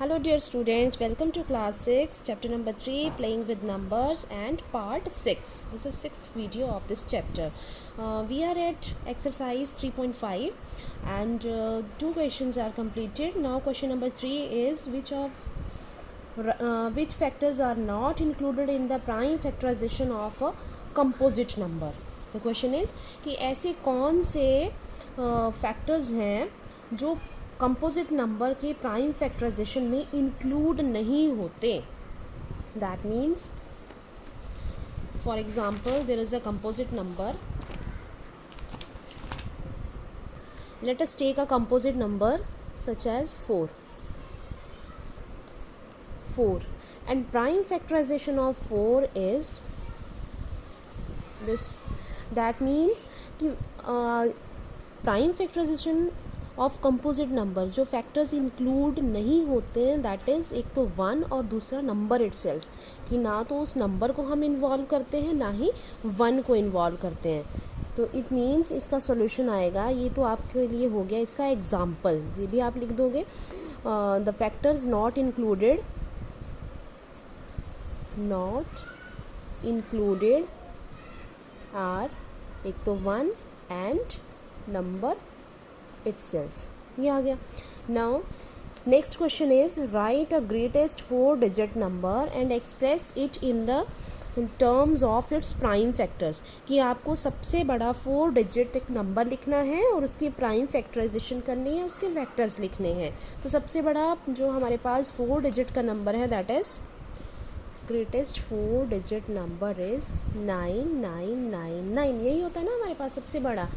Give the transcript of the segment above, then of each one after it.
Hello dear students, welcome to class 6, chapter number 3, playing with numbers and part 6. This is 6th video of this chapter. We are at exercise 3.5 and two questions are completed. Now question number 3 is which factors are not included in the prime factorization of a composite number. The question is कि ऐसे कौन से factors हैं जो composite number के prime factorization में include नहीं होते. That means for example there is a composite number. Let us take a composite number such as 4 and prime factorization of 4 is this. That means कि prime factorization of composite numbers जो factors include नहीं होते हैं, that is एक तो 1 और दूसरा number itself, कि ना तो उस नंबर को हम इन्वॉल्व करते हैं ना ही 1 को इन्वॉल्व करते हैं. तो इट मीन्स इसका सॉल्यूशन आएगा. ये तो आपके लिए हो गया इसका एग्जाम्पल, ये भी आप लिख दोगे. The factors not included are एक तो 1 एंड नंबर itself. ये आ गया. Now next question is write a greatest 4-digit number and express it in the terms of its prime factors. कि आपको सबसे बड़ा 4 डिजिट एक नंबर लिखना है और उसकी प्राइम फैक्टराइजेशन करनी है, उसके वेक्टर्स लिखने हैं. तो सबसे बड़ा जो हमारे पास 4 डिजिट का नंबर है, that is greatest 4 digit number is 9999. यही होता है ना हमारे पास सबसे बड़ा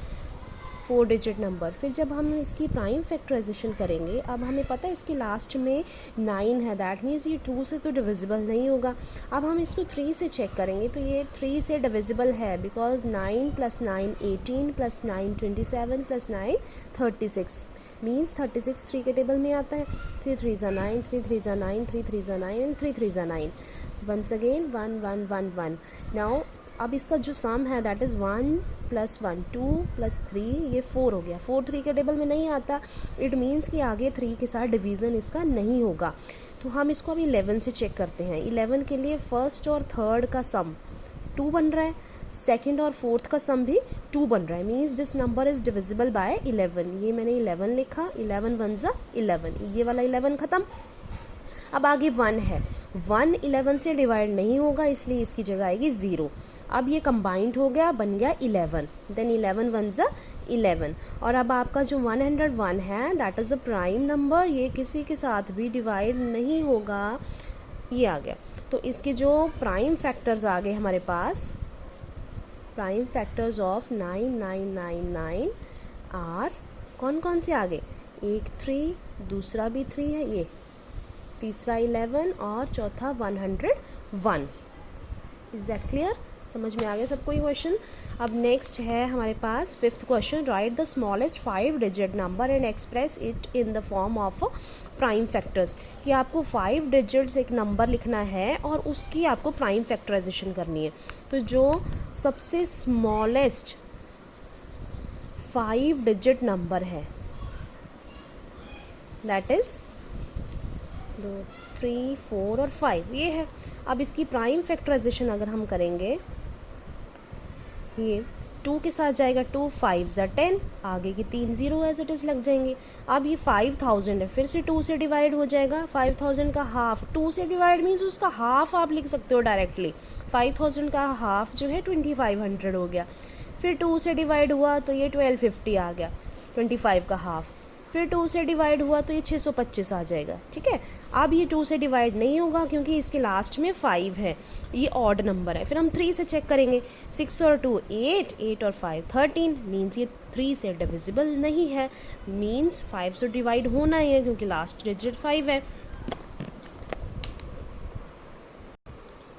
4 डिजिट नंबर. फिर जब हम इसकी प्राइम फैक्टराइजेशन करेंगे, अब हमें पता है इसके लास्ट में 9 है, दैट मीन्स ये 2 से तो डिविजिबल नहीं होगा. अब हम इसको 3 से चेक करेंगे तो ये 3 से डिविजिबल है, बिकॉज 9 + 9 18 + 9 27 + 9 36 मीन्स 36 3 के टेबल में आता है. 3 3 ज़ा 9, 3 3 ज़ा 9, 3 3 ज़ा 9 एंड 3 3 ज़ा 9. Once again 1 1 1 1. नाउ अब इसका जो सम है दैट इज़ 1 + 1 2 + 3, ये 4 हो गया. 4 3 के टेबल में नहीं आता. इट मीन्स कि आगे 3 के साथ डिवीज़न इसका नहीं होगा. तो हम इसको अभी 11 से चेक करते हैं. 11 के लिए फर्स्ट और थर्ड का सम 2 बन रहा है, सेकंड और फोर्थ का सम भी 2 बन रहा है. Means this number is divisible by 11. ये मैंने 11 लिखा. 11 1 ज़ा 11, ये वाला 11 ख़त्म. अब आगे 1 है. 1 11 से डिवाइड नहीं होगा, इसलिए इसकी जगह आएगी 0. अब ये कंबाइंड हो गया, बन गया 11. देन 11 1 ज़ा 11. और अब आपका जो 101 है, that is a prime number. ये किसी के साथ भी डिवाइड नहीं होगा. ये आ गया. तो इसके जो प्राइम फैक्टर्स आ गए हमारे पास, प्राइम फैक्टर्स ऑफ 9999 आर कौन कौन से आ गए? एक 3, दूसरा भी 3 है, ये तीसरा 11 और चौथा 101. Is that clear? समझ में आ गया सबको ये क्वेश्चन. अब नेक्स्ट है हमारे पास 5th question. Right the smallest 5 digit number and express it in the form of prime factors. कि आपको 5 डिजिट्स एक नंबर लिखना है और उसकी आपको प्राइम फैक्टराइजेशन करनी है. तो जो सबसे स्मॉलेस्ट 5 डिजिट नंबर है, दैट इज़ 2 3 4 और 5, ये है. अब इसकी प्राइम फैक्टराइजेशन अगर हम करेंगे, ये 2 के साथ जाएगा 2, 5 ज़ा 10, आगे की 3 0 एज इट इज़ लग जाएंगे. अब ये 5000 है, फिर से 2 से डिवाइड हो जाएगा. 5000 का हाफ 2 से डिवाइड मीन्स उसका हाफ आप लिख सकते हो डायरेक्टली. 5000 का हाफ जो है 2500 हो गया. फिर 2 से डिवाइड हुआ तो ये 1250 आ गया, 25 का हाफ. फिर 2 से डिवाइड हुआ तो ये 625 आ जाएगा. ठीक है. अब ये 2 से डिवाइड नहीं होगा क्योंकि इसके लास्ट में 5 है, ये ऑड नंबर है. फिर हम 3 से चेक करेंगे. 6 और 2 8, 8 और 5 13, मीन्स ये 3 से डिविजिबल नहीं है. मीन्स 5 से डिवाइड होना ही है क्योंकि लास्ट डिजिट 5 है.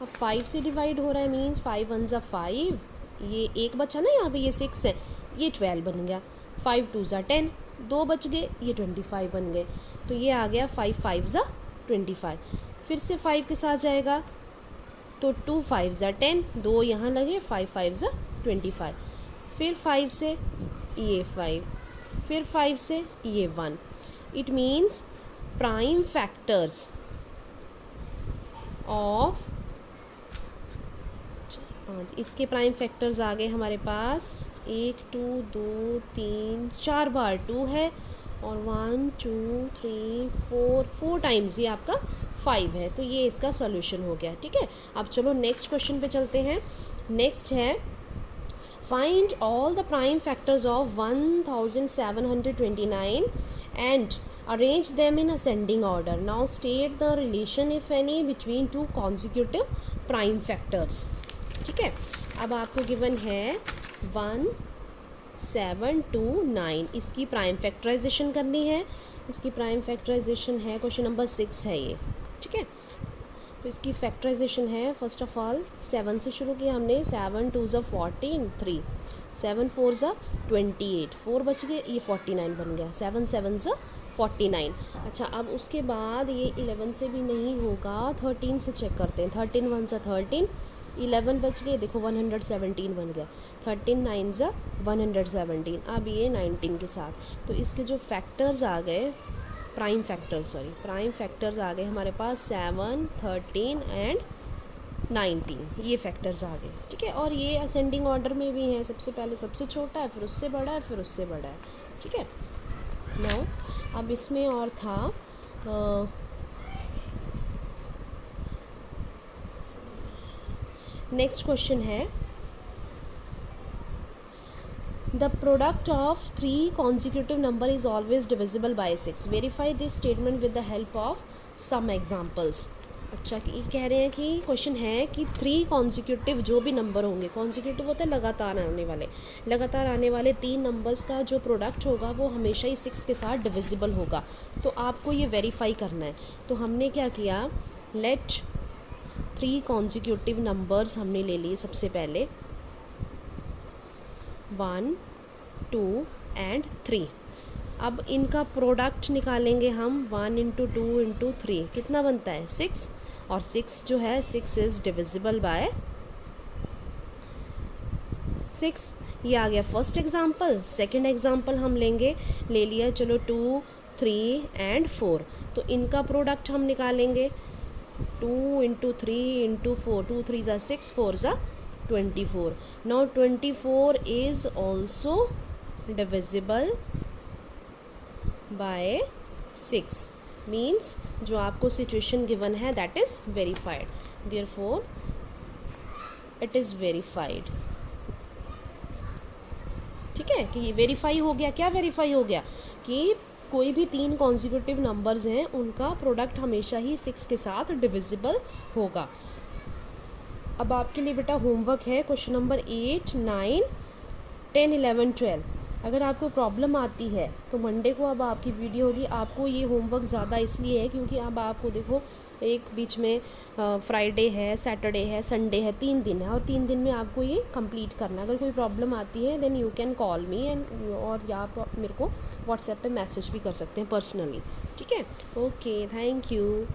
अब 5 से डिवाइड हो रहा है, मीन्स 5 1 ज़ा 5, ये एक बचा ना यहाँ पे, ये 6 है, ये 12 बन गया. 5 2 ज़ा 10, 2 बच गए, ये 25 बन गए. तो ये आ गया 5 5 ज़ा 25. फिर से 5 के साथ जाएगा तो 2 5 ज़ा 10, 2 यहाँ लगे, 5 5 ज़ा 25. फिर 5 से ये 5, फिर 5 से ये 1. It means prime factors of, इसके प्राइम फैक्टर्स आ गए हमारे पास 1 2 2 3 4 बार 2 है और 1 2 3 4 टाइम्स ये आपका 5 है। तो ये इसका सॉल्यूशन हो गया। ठीक है, अब चलो नेक्स्ट क्वेश्चन पे चलते हैं। नेक्स्ट है find all the prime factors of 1729 and arrange them in ascending order. Now state the relation if any between two consecutive prime factors. ठीक है, अब आपको गिवन है 1729, इसकी प्राइम फैक्टराइजेशन करनी है। इसकी प्राइम फैक्टराइजेशन है, क्वेश्चन नंबर 6 है ये। ठीक है, तो इसकी फैक्टराइजेशन है, फर्स्ट ऑफ ऑल 7 से शुरू किया हमने। 7 2 ज़ा 14, 3 7 4 ज़ा 28, 4 बच गए, ये 49 बन गया। 7 7 ज़ा 49। अच्छा, अब उसके बाद ये 11 से भी नहीं होगा, 13 से चेक करते हैं। 13 1 ज़ा 13, 11 बच गए, देखो 117 बन गया। 13 9 ज़ा 117, अब ये 19 के साथ। तो इसके जो फैक्टर्स आ गए, प्राइम फैक्टर्स आ गए हमारे पास 7 13 एंड 19, ये फैक्टर्स आ गए। ठीक है, और ये असेंडिंग ऑर्डर में भी हैं, सबसे पहले सबसे छोटा है, फिर उससे बड़ा है, फिर उससे बड़ा है। ठीक है, नाउ अब इसमें और था नेक्स्ट क्वेश्चन है the product of 3 consecutive number is always divisible by 6. Verify this statement with the help of some examples. अच्छा, कि कह रहे हैं कि क्वेश्चन है कि 3 consecutive जो भी नंबर होंगे, consecutive होता है लगातार आने वाले 3 नंबर्स का जो प्रोडक्ट होगा वो हमेशा ही 6 के साथ डिविजिबल होगा। तो आपको ये वेरीफाई करना है। तो हमने क्या किया, लेट 3 consecutive नंबर्स हमने ले लिए सबसे पहले, 1 2 एंड 3। अब इनका प्रोडक्ट निकालेंगे हम, 1 इंटू 2 इंटू 3 कितना बनता है 6, और 6 जो है 6 इज़ डिविजिबल बाय 6। ये आ गया फर्स्ट एग्जांपल। सेकंड एग्जांपल हम ले लिया, चलो 2 3 एंड 4। तो इनका प्रोडक्ट हम निकालेंगे, 2 इंटू 3 इंटू 4, 2 3 ज़ा 6, 4 ज़ा 24। Now 24 is also divisible by 6, means जो आपको सिचुएशन गिवन है that is verified, therefore it is verified। ठीक है, कि ये वेरीफाई हो गया। क्या वेरीफाई हो गया कि कोई भी 3 कॉन्जिक्यूटिव नंबर्स हैं उनका प्रोडक्ट हमेशा ही 6 के साथ डिविजिबल होगा। अब आपके लिए बेटा होमवर्क है क्वेश्चन नंबर 8 9 10 11 12। अगर आपको प्रॉब्लम आती है तो मंडे को अब आपकी वीडियो होगी। आपको ये होमवर्क ज़्यादा इसलिए है क्योंकि अब आपको देखो एक बीच में फ्राइडे है, सैटरडे है, संडे है, 3 दिन है, और 3 दिन में आपको ये कंप्लीट करना है। अगर कोई प्रॉब्लम आती है then you can call me and, और या आप मेरे को व्हाट्सएप पे मैसेज भी कर सकते हैं पर्सनली। ठीक है, ओके, थैंक यू।